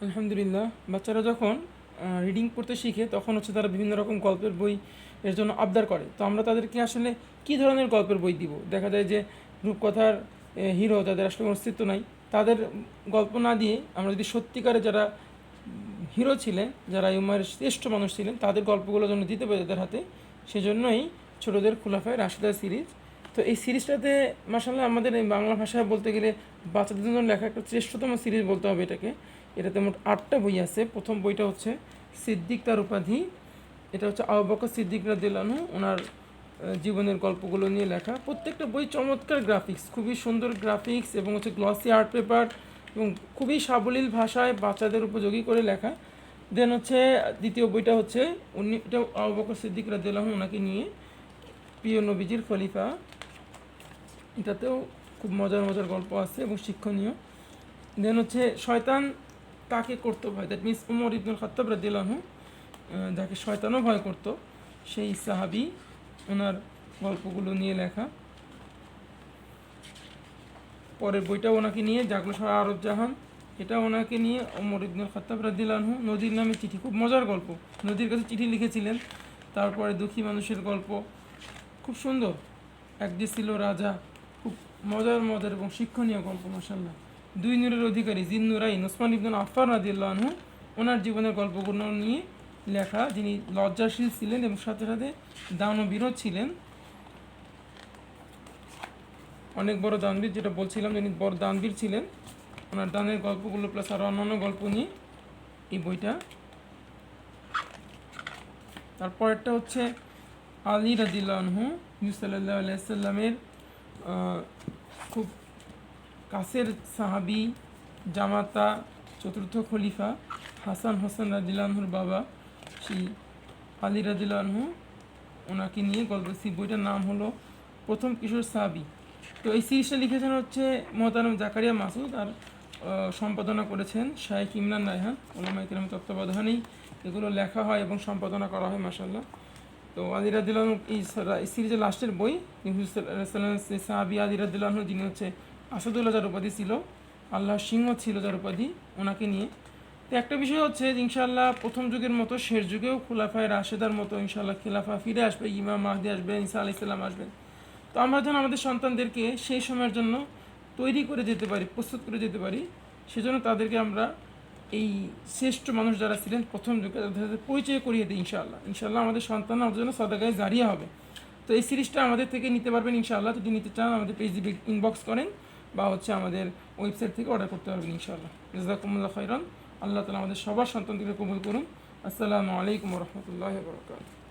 আলহামদুলিল্লাহ, বাচ্চারা যখন রিডিং পড়তে শিখে তখন হচ্ছে তারা বিভিন্ন রকম গল্পের বই এর জন্য আবদার করে। তো আমরা তাদেরকে আসলে কী ধরনের গল্পের বই দিব? দেখা যায় যে রূপকথার হিরো যাদের আসলে কোনো অস্তিত্ব নাই, তাদের গল্প না দিয়ে আমরা যদি সত্যিকারে যারা হিরো ছিলেন, যারা এই উম্মার শ্রেষ্ঠ মানুষ ছিলেন, তাদের গল্পগুলো যেন দিতে পারে তাদের হাতে, সেজন্যই ছোটদের খুলাফায়ে রাশেদা সিরিজ। তো এই সিরিজটাতে মাশাআল্লাহ আমাদের এই বাংলা ভাষায় বলতে গেলে বাচ্চাদের জন্য লেখা একটা শ্রেষ্ঠতম সিরিজ বলতে হবে এটাকে। এটাতে মোট 8টা বই আছে। প্রথম বইটা হচ্ছে সিদ্দিক তার উপাধি। এটা হচ্ছে আবু বকর সিদ্দিক রাদিয়াল্লাহু আনহু ওনার জীবনের গল্পগুলো নিয়ে লেখা। প্রত্যেকটা বই চমৎকার গ্রাফিক্স, খুবই সুন্দর গ্রাফিক্স এবং হচ্ছে গ্লসি আর্ট পেপার এবং খুবই সাবলীল ভাষায় বাচ্চাদের উপযোগী করে লেখা। দেন হচ্ছে দ্বিতীয় বইটা হচ্ছে এটা আবু বকর সিদ্দিক রাদিয়াল্লাহু আনহু ওনাকে নিয়ে, প্রিয় নবীজির খলিফা। এটাতেও খুব মজার মজার গল্প আছে এবং শিক্ষণীয়। দেন হচ্ছে শয়তান কাকে করতো ভয়, দ্যাট মিনস উমর ইবনুল খাত্তাব রাদিয়াল্লাহু আনহু যাকে শয়তানও ভয় করতো, সেই সাহাবি, ওনার গল্পগুলো নিয়ে লেখা। পরের বইটা ওনাকে নিয়ে, জাগলো সারা আরব জাহান, এটা ওনাকে নিয়ে, ওমর ইবনুল খাত্তাব রাদিয়াল্লাহু আনহু নদীর নামে চিঠি, খুব মজার গল্প। নদীর কাছে চিঠি লিখেছিলেন। তারপরে দুঃখী মানুষের গল্প, খুব সুন্দর। এক যে ছিল রাজা, খুব মজার মজার এবং শিক্ষণীয় গল্প মাশাআল্লাহ। দুই নূরের অধিকারী জিন্নুরাইন ওসমান ইবনুল আফফার রাদিয়াল্লাহু আনহু, ওনার জীবনের গল্পগুলো নিয়ে লেখা, যিনি লজ্জাশীল ছিলেন এবং সাথে সাথে দানবীরও ছিলেন। অনেক বড় দানবীর, যেটা বলছিলাম, যিনি বড় দানবীর ছিলেন। ওনার দানের গল্পগুলো প্লাস আরও অন্যান্য গল্প নিয়ে এই বইটা। তারপরেরটা হচ্ছে আলী রাদিয়াল্লাহু আনহু, নবী সাল্লাল্লাহু আলাইহি সাল্লামের খুব কাছের সাহাবি, জামাতা, চতুর্থ খলিফা হাসান হোসেন রাদিয়াল্লাহু আনহুর বাবা, সেই আলী রাদিয়াল্লাহু আনহু, ওনাকে নিয়ে গল্প। বইটার নাম হলো প্রথম কিশোর সাহাবি। তো এই সিরিজটা লিখেছেন হচ্ছে মোহতারাম জাকারিয়া মাসুদ, আর সম্পাদনা করেছেন শাইখ ইমরান রায়হান। ওলামায়ে কেরামের তত্ত্বাবধানেই এগুলো লেখা হয় এবং সম্পাদনা করা হয় মাশাআল্লাহ। তো আলী রাদিয়াল্লাহু আনহু এই সিরিজের লাস্টের বই, সাহাবি আলী রাদিয়াল্লাহু আনহু, যিনি হচ্ছে আসাদুল্লাহ যার উপাধি ছিল, আল্লাহ সিংহ ছিল যার উপাধি, ওনাকে নিয়ে। তো একটা বিষয় হচ্ছে ইনশাআল্লাহ প্রথম যুগের মতো শেষ যুগেও খুলাফায়ে রাশেদার মতো ইনশাআল্লাহ খেলাফা ফিরে আসবে, ইমাম মাহদি আসবেন, ঈসা আলাইহিস সালাম আসবেন। তো আমরা যেন আমাদের সন্তানদেরকে সেই সময়ের জন্য তৈরি করে যেতে পারি, প্রস্তুত করে যেতে পারি, সেজন্য তাদেরকে আমরা এই শ্রেষ্ঠ মানুষ যারা ছিলেন প্রথম যুগে তাদের পরিচয় করিয়ে দিই ইনশাআল্লাহ। ইনশাআল্লাহ আমাদের সন্তান আমাদের জন্য সাদাকায়ে জারিয়া হবে। তো এই সিরিজটা আমাদের থেকে নিতে পারবেন ইনশাআল্লাহ। যদি নিতে চান আমাদের পেজে ইনবক্স করেন বা হচ্ছে আমাদের ওয়েবসাইট থেকে অর্ডার করতে পারবেন ইনশাআল্লাহ। জাযাকুমুল্লাহু খাইরান। আল্লাহ তাআলা আমাদের সবার সন্তানদেরকে কবুল করুন। আসসালামু আলাইকুম ওয়া রাহমাতুল্লাহি ওয়া বারাকাতুহু।